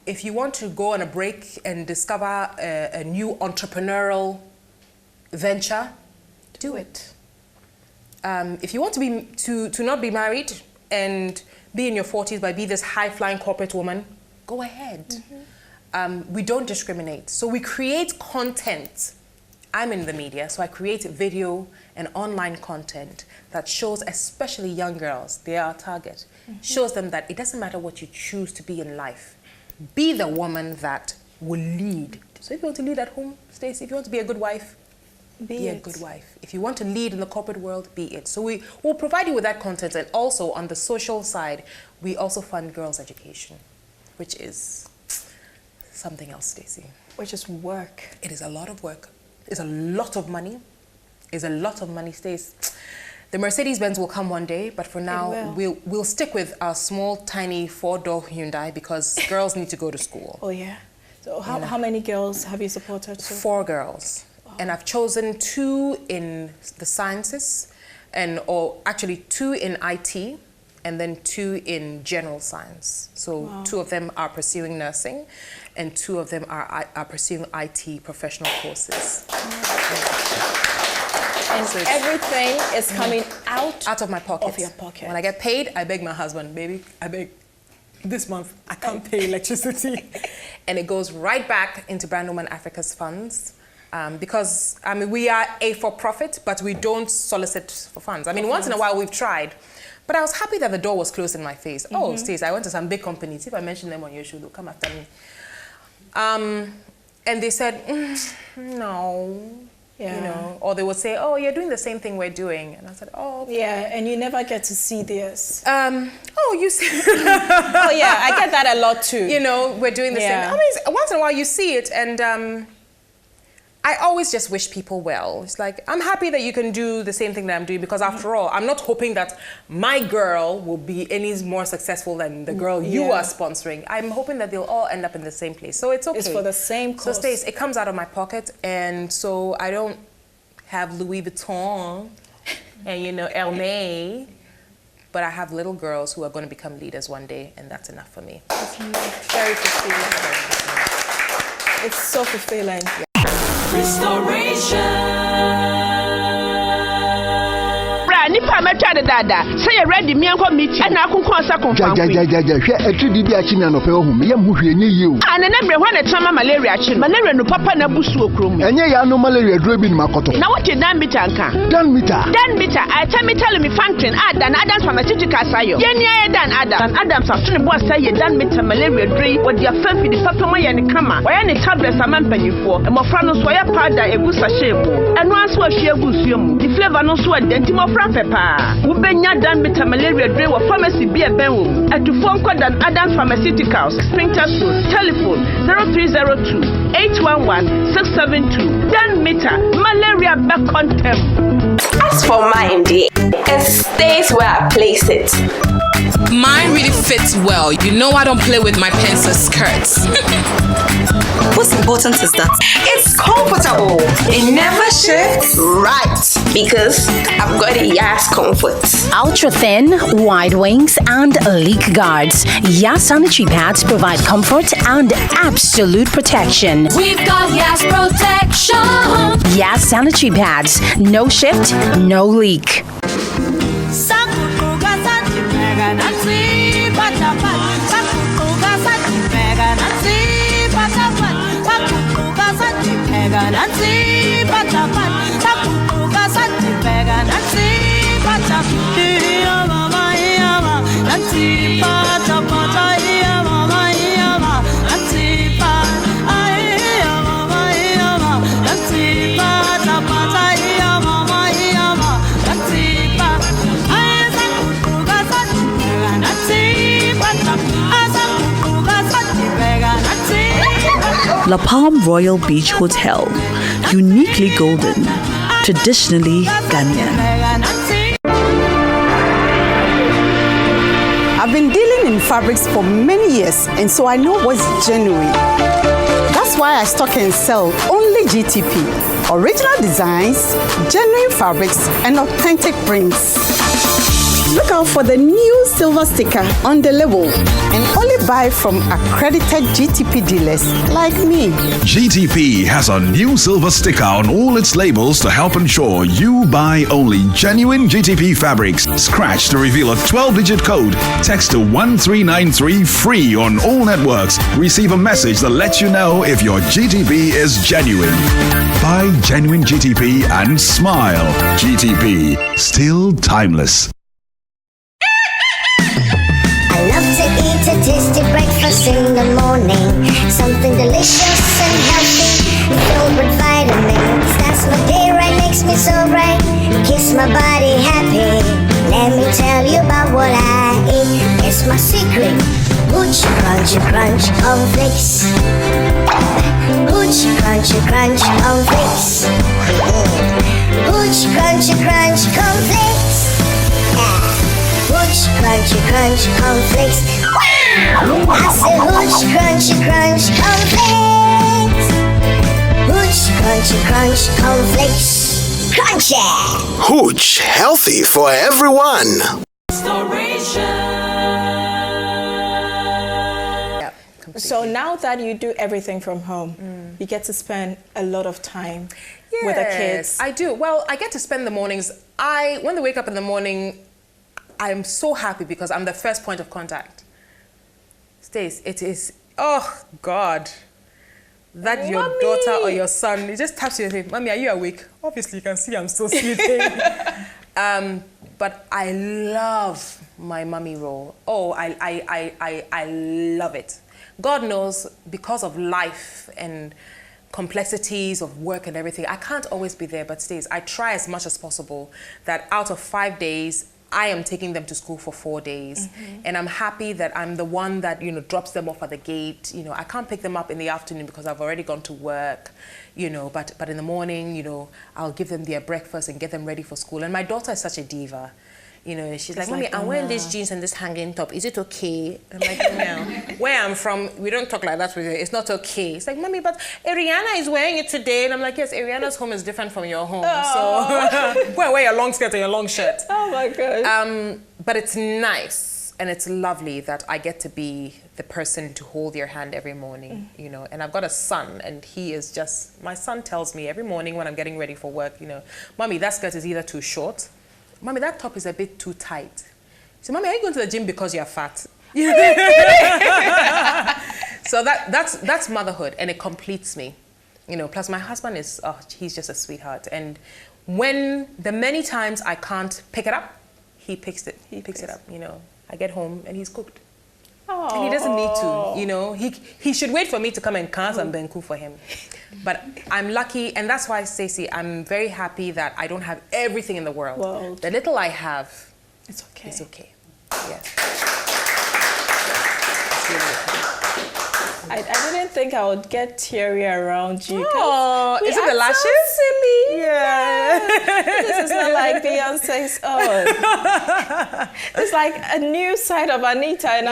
If you want to go on a break and discover a new entrepreneurial venture, do it. If you want to not be married and be in your 40s but be this high-flying corporate woman, go ahead. We don't discriminate. So we create content. I'm in the media, so I create video and online content that shows, especially young girls, they are our target, shows them that it doesn't matter what you choose to be in life. Be the woman that will lead. So if you want to lead at home, Stacey, if you want to be a good wife, be a good wife. If you want to lead in the corporate world, be it. So we'll provide you with that content, and also on the social side, we also fund girls' education, which is something else, Stacey. Which is work. It is a lot of work. It's a lot of money. It's a lot of money, Stace. The Mercedes-Benz will come one day, but for now, we'll stick with our small, tiny 4-door Hyundai because girls need to go to school. Oh, yeah. So how many girls have you supported? 4 girls. Wow. And I've chosen 2 in the sciences, or actually 2 in IT, and then 2 in general science. So 2 of them are pursuing nursing, and 2 of them are pursuing IT professional courses. And so everything is coming out of my pocket. Of your pocket. When I get paid, I beg my husband, baby, I beg, this month I can't pay electricity. And it goes right back into Brand Woman Africa's funds. Because, I mean, we are a for-profit, but we don't solicit for funds. I mean, once in a while we've tried. But I was happy that the door was closed in my face. Oh, Stacey, I went to some big companies. If I mention them on your show, they'll come after me. And they said, no. Yeah. You know, or they would say, oh, you're doing the same thing we're doing. And I said, oh, okay. Yeah, and you never get to see this. Oh, you see. Oh, yeah, I get that a lot too. You know, we're doing the same. I mean, once in a while you see it, and I always just wish people well. It's like, I'm happy that you can do the same thing that I'm doing, because after all, I'm not hoping that my girl will be any more successful than the girl you are sponsoring. I'm hoping that they'll all end up in the same place. So it's okay. It's for the same cause. So Stace, it comes out of my pocket, and so I don't have Louis Vuitton and, you know, Hermès, but I have little girls who are going to become leaders one day, and that's enough for me. It's very fulfilling. It's so fulfilling. Yeah. Restoration. Nipa metwa de dada say you ready me enko meeting and akunko sa konfa hwe etridi bi achi na no pe ho me yam hwe nye yi o ana na bre hwa na tama malaria chi malaria no papa na busu okrom enye ya no malaria duro bi ni makoto na what dan meter nka dan meter I tell me function adan pharmaceutical sayo ye nia dan adam sa so ne bo say ye dan meter malaria dure wo dia fa fi di papa ma ye ne kama wo ye ne tablets amampanyifo e mofra no so ye powder egu sachet mu eno anso ahwe egu suom di flavor no so adenti mofra pepa ubenya dan meter malaria dure wo pharmacy bi e ben wo atufo nko dan adam pharmaceuticals Springters Road telephone 0302 811 672 dan meter malaria back contem. As for mine, it stays where I place it. Mine really fits well. You know I don't play with my pants or skirts. What's important is that it's comfortable. It never shifts. Right. because I've got a Yas comfort. Ultra thin, wide wings, and leak guards. Yas sanitary pads provide comfort and absolute protection. We've got Yas protection. Yas sanitary pads. No shift, no leak. La Palm Royal Beach Hotel, uniquely golden, traditionally Ghanaian. I've been dealing in fabrics for many years, and so I know what's genuine. That's why I stock and sell only GTP, original designs, genuine fabrics, and authentic prints. Look out for the new silver sticker on the label and only buy from accredited GTP dealers like me. GTP has a new silver sticker on all its labels to help ensure you buy only genuine GTP fabrics. Scratch to reveal a 12-digit code. Text to 1393 free on all networks. Receive a message that lets you know if your GTP is genuine. Buy genuine GTP and smile. GTP, still timeless. To eat a tasty breakfast in the morning, something delicious and healthy, filled with vitamins. That's my day right, makes me so bright, keeps my body happy. Let me tell you about what I eat. It's my secret. Hooch, crunchy, crunch on flakes. Hooch, crunchy, crunch on flakes. Hooch, crunchy, crunch cornflakes. Hooch, crunchy, crunch cornflakes. Wow! I say hooch, crunchy, crunch cornflakes. Hooch, crunchy, crunch cornflakes. Crunchy! Hooch, healthy for everyone. So now that you do everything from home, you get to spend a lot of time with the kids. I do. Well, I get to spend the mornings. When they wake up in the morning, I'm so happy because I'm the first point of contact. Stace, it is, oh God, that your daughter or your son, he just taps you and says, Mommy, are you awake? Obviously, you can see I'm still sleeping. But I love my mommy role. Oh, I love it. God knows, because of life and complexities of work and everything, I can't always be there, but Stace, I try as much as possible that out of 5 days, I am taking them to school for 4 days. And I'm happy that I'm the one that, drops them off at the gate. I can't pick them up in the afternoon because I've already gone to work, but in the morning, I'll give them their breakfast and get them ready for school. And my daughter is such a diva. She's like, Mommy, I'm wearing these jeans and this hanging top. Is it okay? I'm like, no. Where I'm from, we don't talk like that with you. It's not okay. It's like, Mommy, but Ariana is wearing it today. And I'm like, yes, Ariana's home is different from your home. So wear your long skirt and your long shirt. Oh my God. But it's nice and it's lovely that I get to be the person to hold your hand every morning, And I've got a son, and he is just, my son tells me every morning when I'm getting ready for work, Mommy, that skirt is either too short. Mommy, that top is a bit too tight. So, Mommy, are you going to the gym because you're fat? So that's motherhood, and it completes me. Plus my husband is, he's just a sweetheart. And when the many times I can't pick it up, he picks it up, I get home and he's cooked. Aww. And he doesn't need to, he should wait for me to come and cast and benku for him. But I'm lucky, and that's why, Stacey, I'm very happy that I don't have everything in the world. The little I have, it's okay. It's okay. Yeah. I didn't think I would get teary around you. Oh, is it the lashes? So silly. Yeah. This is not like Beyonce's own. It's like a new side of Anita, and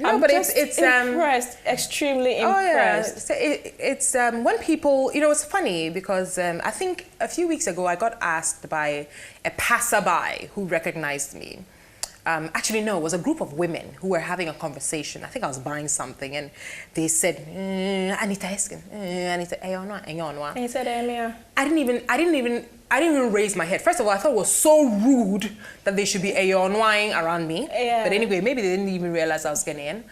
I'm just impressed, extremely impressed. Oh yeah, it's when people, it's funny because I think a few weeks ago I got asked by a passerby who recognized me. Actually, no, it was a group of women who were having a conversation. I think I was buying something, and they said, Anita Erskine, Anita, and you said, Emia. I didn't even raise my head. First of all, I thought it was so rude that they should be ayonwine around me. Yeah. But anyway, maybe they didn't even realize I was Ghanaian.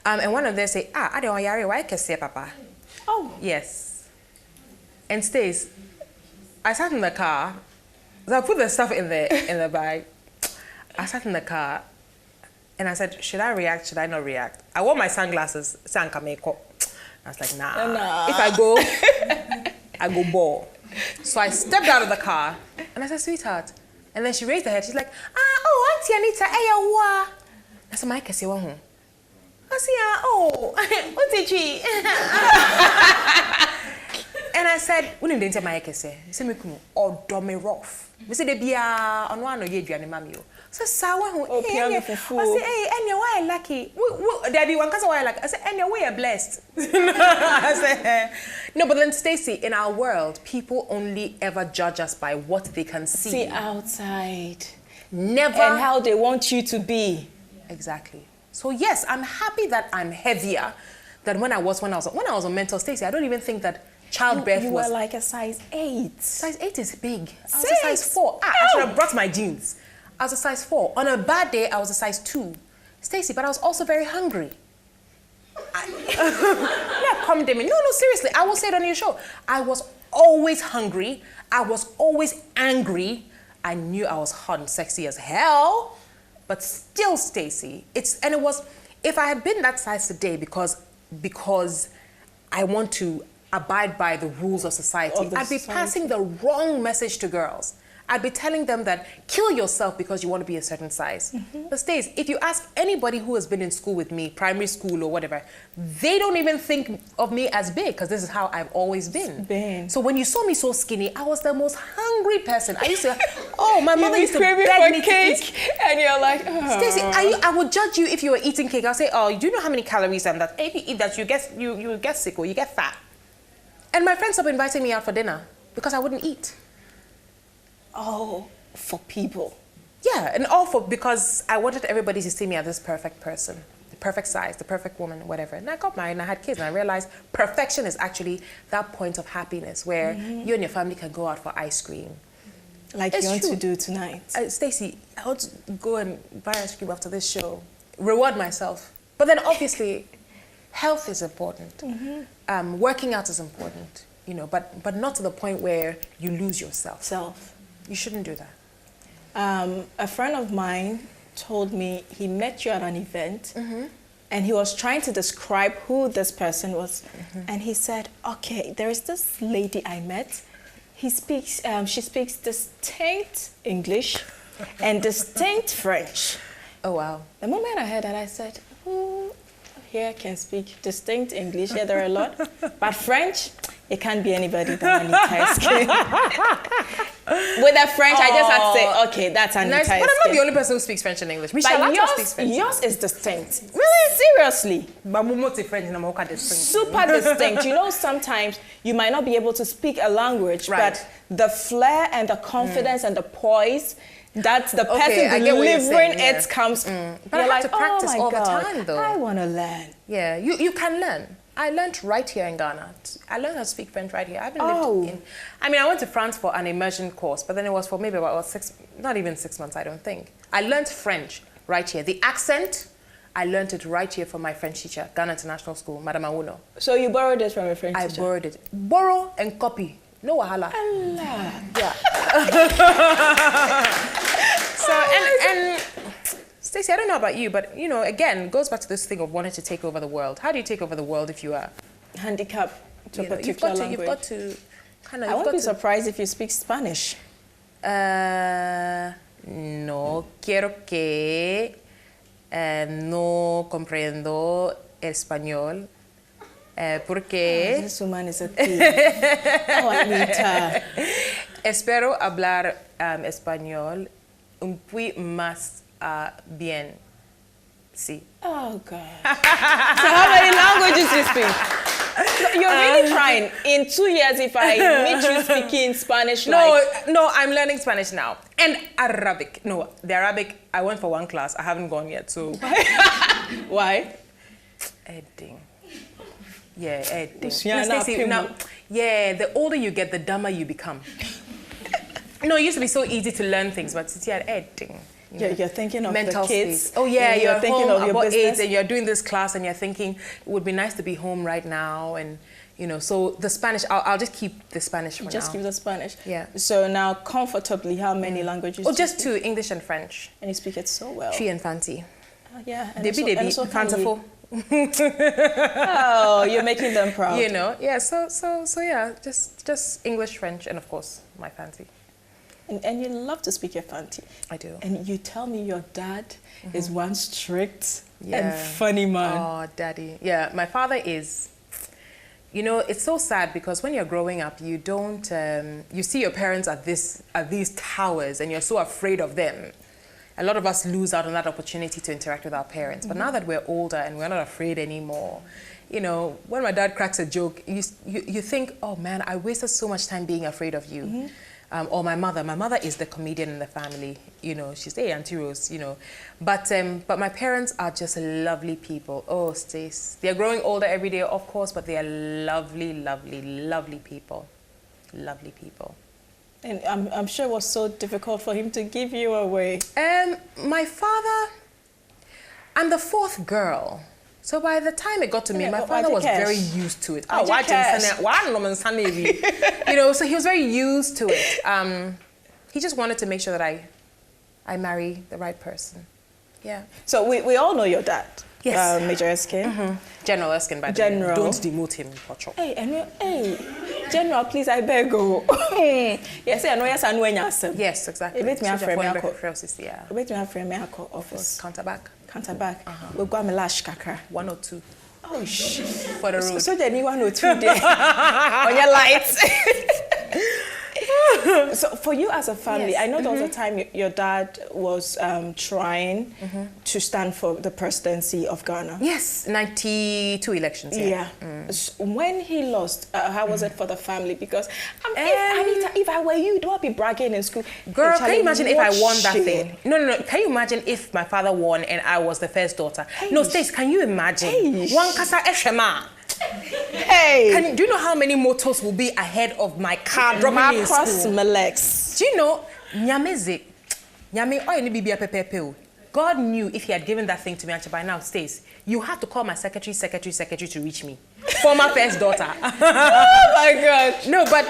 And one of them say, I don't yari, why can say papa? Oh. Yes. And Stace, I sat in the car, so I put the stuff in the bag. I sat in the car and I said, should I react? Should I not react? I wore my sunglasses. I was like, nah. If I go, I go ball. So I stepped out of the car and I said, sweetheart. And then she raised her head. She's like, oh, Auntie Anita, I said, Mike, I say, I said, oh, what did she? And I said, when you didn't tell my say, me oh, dummy rough. Me say, they be on one or ye, mammy. So sour who I say, hey, and your why lucky. There be one cause why like I say, and your way are blessed. I say, no, but then Stacey, in our world, people only ever judge us by what they can see outside. Never. And how they want you to be. Exactly. So yes, I'm happy that I'm heavier than when I was on mental. Stacey, I don't even think that childbirth you was were like a size 8. Size 8 is big. I was a size 4. I should have brought my jeans. I was a size 4. On a bad day, I was a size 2. Stacey, but I was also very hungry. No, seriously. I will say it on your show. I was always hungry. I was always angry. I knew I was hot and sexy as hell. But still, Stacey, if I had been that size today because I want to abide by the rules of society, I'd be passing the wrong message to girls. I'd be telling them that kill yourself because you want to be a certain size. But Stace, if you ask anybody who has been in school with me, primary school or whatever, they don't even think of me as big because this is how I've always been. So when you saw me so skinny, I was the most hungry person. I used to, my mother used to beg me to eat. And you're like, oh. Stacey, I would judge you if you were eating cake. I'll say, do you know how many calories I'm that? If you eat that, you get sick or you get fat. And my friends stopped inviting me out for dinner because I wouldn't eat. Oh, for people. Yeah, and because I wanted everybody to see me as this perfect person, the perfect size, the perfect woman, whatever. And I got married and I had kids and I realized perfection is actually that point of happiness where you and your family can go out for ice cream. Like you want to do tonight. Stacey, I want to go and buy ice cream after this show, reward myself. But then obviously, health is important. Working out is important, but not to the point where you lose yourself. You shouldn't do that. A friend of mine told me he met you at an event and he was trying to describe who this person was. And he said, okay, there is this lady I met. She speaks distinct English and distinct French. Oh, wow. The moment I heard that, I said, who here can speak distinct English? Yeah, there are a lot. But French, it can't be anybody than Anita Erskine. With a French, I just had to say, okay, that's Anita Erskine. But I'm not the only person who speaks French and English. Michelle speaks French. Yours is distinct. Really? Seriously? Super distinct. Sometimes you might not be able to speak a language, but the flair and the confidence and the poise, that's the person delivering it comes. But I have to practice all the time, though. I want to learn. Yeah, you can learn. I learned right here in Ghana. I learned how to speak French right here. I went to France for an immersion course, but then it was for maybe about not even 6 months, I don't think. I learned French right here. The accent, I learned it right here from my French teacher, Ghana International School, Madame Awuno. So you borrowed it from a French teacher? I borrowed it. Borrow and copy. No wahala. Allah. Yeah. And Stacey, I don't know about you, but again, it goes back to this thing of wanting to take over the world. How do you take over the world if you are handicapped to a particular language? You've got to I won't be surprised if you speak Spanish. No quiero que no comprendo español porque this woman is a thief. Oh, Anita. Espero hablar español un poco más bien. Sí. Oh, God. So how many languages you speak? You're really trying. In 2 years, if I meet you speaking Spanish, No, I'm learning Spanish now. And Arabic. No, the Arabic, I went for one class. I haven't gone yet, so. Why? Editing. Yeah, editing. Stacey, now, the older you get, the dumber you become. No, it used to be so easy to learn things, but it's editing. You're thinking of mental the kids. Space. Oh yeah, you're thinking home of your about business. 8 and you're doing this class and you're thinking it would be nice to be home right now, and so the Spanish, I'll just keep the Spanish for now. Just keep the Spanish. Yeah. So now, comfortably, how many languages? Oh, just 2, English and French. And you speak it so well. Tree and fancy. Yeah. And Debbie, fanciful. Oh, you're making them proud. Yeah. So yeah, just English, French, and of course my fancy. And you love to speak your fancy. I do. And you tell me your dad is one strict and funny man. Oh, daddy. Yeah, my father is. It's so sad because when you're growing up, you don't. You see your parents at these towers, and you're so afraid of them. A lot of us lose out on that opportunity to interact with our parents. But now that we're older and we're not afraid anymore, when my dad cracks a joke, you think, oh man, I wasted so much time being afraid of you. Or my mother is the comedian in the family, she's, hey, Auntie Rose, But my parents are just lovely people. Oh, Stace, they're growing older every day, of course, but they are lovely, lovely, lovely people. Lovely people. And I'm sure it was so difficult for him to give you away. My father, I'm the 4th girl. So by the time it got to me, my father was very used to it. So he was very used to it. He just wanted to make sure that I marry the right person. Yeah. So we all know your dad. Yes. Major Erskine. General Erskine, by the way. Don't demote him, Pocho. Hey, General, please, I beg you. Yes, I know Yes, exactly. It makes me have frame yeah. It makes me have frame office. Counterback. We'll go and lash kakra. 1 or 2. Oh shit. For the road. So Jenny 1 or 2 there on your lights. So for you as a family, Yes. I know there was a time your dad was trying to stand for the presidency of Ghana. Yes, 92 elections. Yeah. When he lost, how was it for the family? Because if I were you, don't be bragging in school. Girl, can you imagine if I won that thing? No. Can you imagine if my father won and I was the first daughter? Hey. No, Stace, can you imagine? One kasa eshema. Hey! Do you know how many motors will be ahead of my car dropping me in school? Do you know, God knew if he had given that thing to me, actually by now, Stace, you had to call my secretary to reach me. Former first daughter. Oh my God. No, but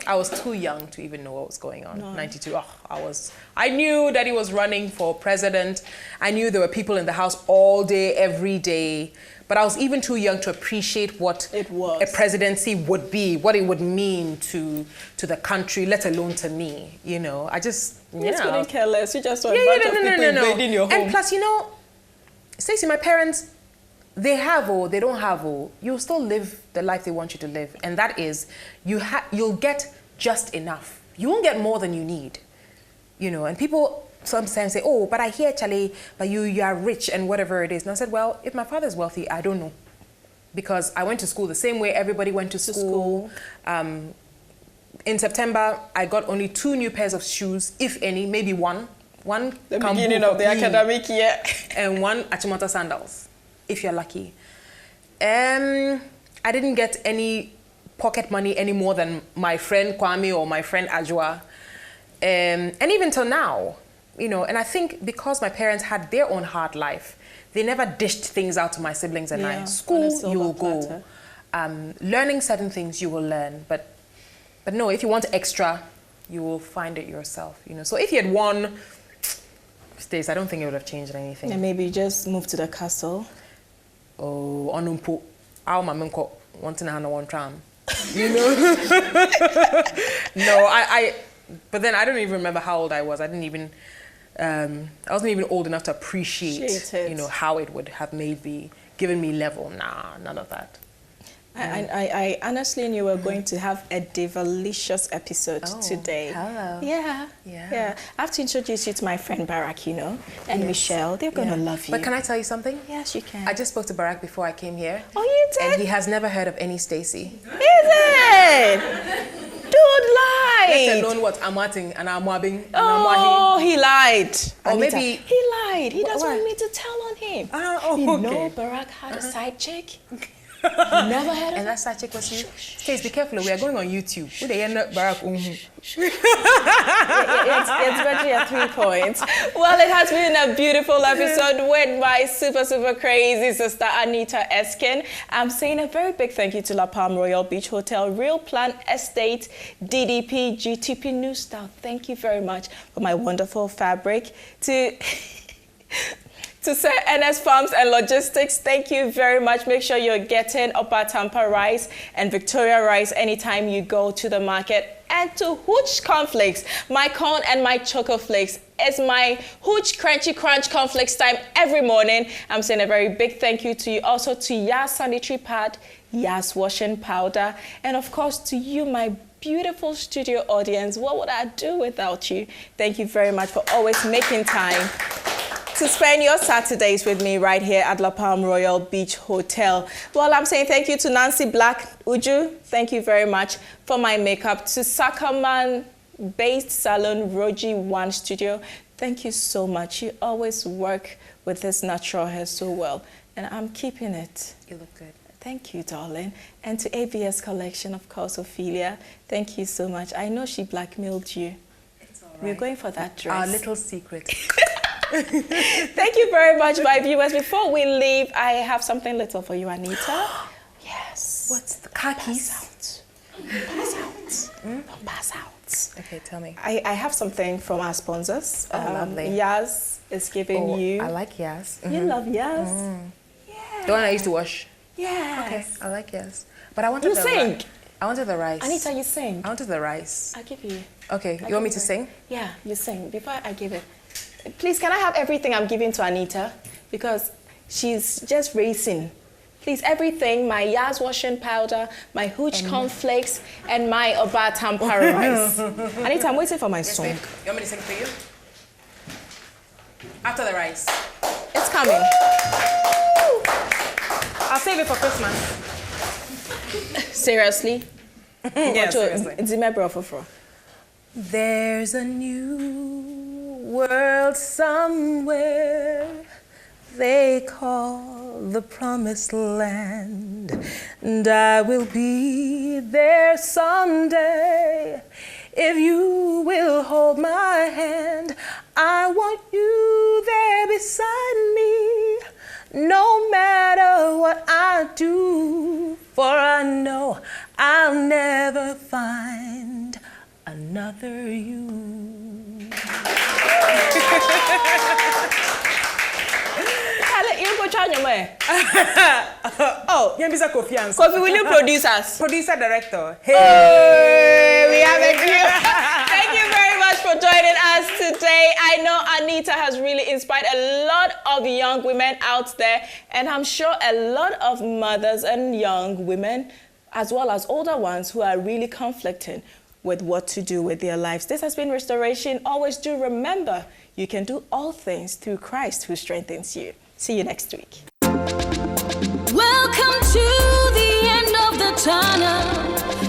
I was too young to even know what was going on. No. 92. I knew that he was running for president. I knew there were people in the house all day, every day. But I was even too young to appreciate what a presidency would be, what it would mean to the country, let alone to me. I just couldn't care less. You just saw a bunch of people invading your home. And plus, Stacey, my parents, they have or they don't have or you'll still live the life they want you to live, and that is you'll get just enough. You won't get more than you need, And people sometimes say, "Oh, but I hear, Charlie, but you are rich and whatever it is." And I said, "Well, if my father's wealthy, I don't know, because I went to school the same way everybody went to school. In September, I got only 2 new pairs of shoes, if any, maybe one. The beginning of the academic year, and 1 Achimota sandals, if you're lucky. I didn't get any pocket money any more than my friend Kwame or my friend Ajwa. And even till now, and I think because my parents had their own hard life, they never dished things out to my siblings and I. School, you will go. Learning certain things, you will learn. But no, if you want extra, you will find it yourself. So if you had won, Stace, I don't think it would have changed anything. And maybe just move to the castle. Oh, onumpo, our mamenko wanting to have one tram. No, but then I don't even remember how old I was. I wasn't even old enough to appreciate, how it would have given me level. Nah, none of that. I honestly knew we were going to have a delicious episode today. Hello. Yeah. I have to introduce you to my friend Barack, and Michelle. They're going to love you. But can I tell you something? Yes, you can. I just spoke to Barack before I came here. Oh, you did? And he has never heard of any Stacy. Is it? Dude lied. Let alone what I'm watching and I'm wabbing. Oh, he lied. Or Anita, maybe he lied. He doesn't want me to tell on him. You know okay. Barack had a side chick? Never had And that side chick was you? Stace, be careful. We are going on YouTube. Would they end up Barack? It's better at 3 points. Well, it has been a beautiful episode with my super crazy sister Anita Erskine. I'm saying a very big thank you to La Palm Royal Beach Hotel, Real Plan Estate, DDP, GTP New Style. Thank you very much for my wonderful fabric. To Sir NS Farms and Logistics, thank you very much. Make sure you're getting Upper Tampa rice and Victoria rice anytime you go to the market. And to Hooch Cornflakes, my corn and my choco flakes. It's my Hooch Crunchy Crunch Cornflakes time every morning. I'm saying a very big thank you to you. Also to Yas Sanitary Pad, Yas Washing Powder, and of course to you, my beautiful studio audience. What would I do without you? Thank you very much for always making time to spend your Saturdays with me right here at La Palm Royal Beach Hotel. Well, I'm saying thank you to Nancy Black Uju. Thank you very much for my makeup. To Sackerman-based salon Roji One Studio. Thank you so much. You always work with this natural hair so well, and I'm keeping it. You look good. Thank you, darling. And to ABS Collection, of course, Ophelia. Thank you so much. I know she blackmailed you. It's all right. We're going for that dress. Our little secret. Thank you very much, my viewers. Before we leave, I have something little for you, Anita. Yes. What's the khakis? Pass out. Pass out. Okay, tell me. I have something from our sponsors. Lovely. Yas is giving you. I like Yas. You love Yas? The one I used to wash. Yes. Okay, I like Yas. But I wanted You sing. I wanted the rice. Anita, you sing. I wanted the rice. I'll give you. Okay, you want me to sing? Yeah, you sing. Before I give it. Please, can I have everything I'm giving to Anita? Because she's just racing. Please, everything, my Yas washing powder, my Hooch cornflakes, and my Oba Tampara rice. Anita, I'm waiting for my song. Babe. You want me to sing for you? After the rice. It's coming. I'll save it for Christmas. Seriously? Yeah, seriously. It's in There's a new world somewhere they call the promised land, and I will be there someday if you will hold my hand. I want you there beside me, no matter what I do, for I know I'll never find another you. Oh, Kofi, will you produce us? Producer, director. Hey, we have a deal. Thank you very much for joining us today. I know Anita has really inspired a lot of young women out there, and I'm sure a lot of mothers and young women, as well as older ones, who are really conflicting with what to do with their lives. This has been Restoration. Always do remember, you can do all things through Christ who strengthens you. See you next week. Welcome to the end of the tunnel.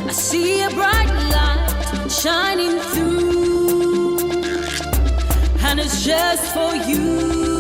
I see a bright light shining through, and it's just for you.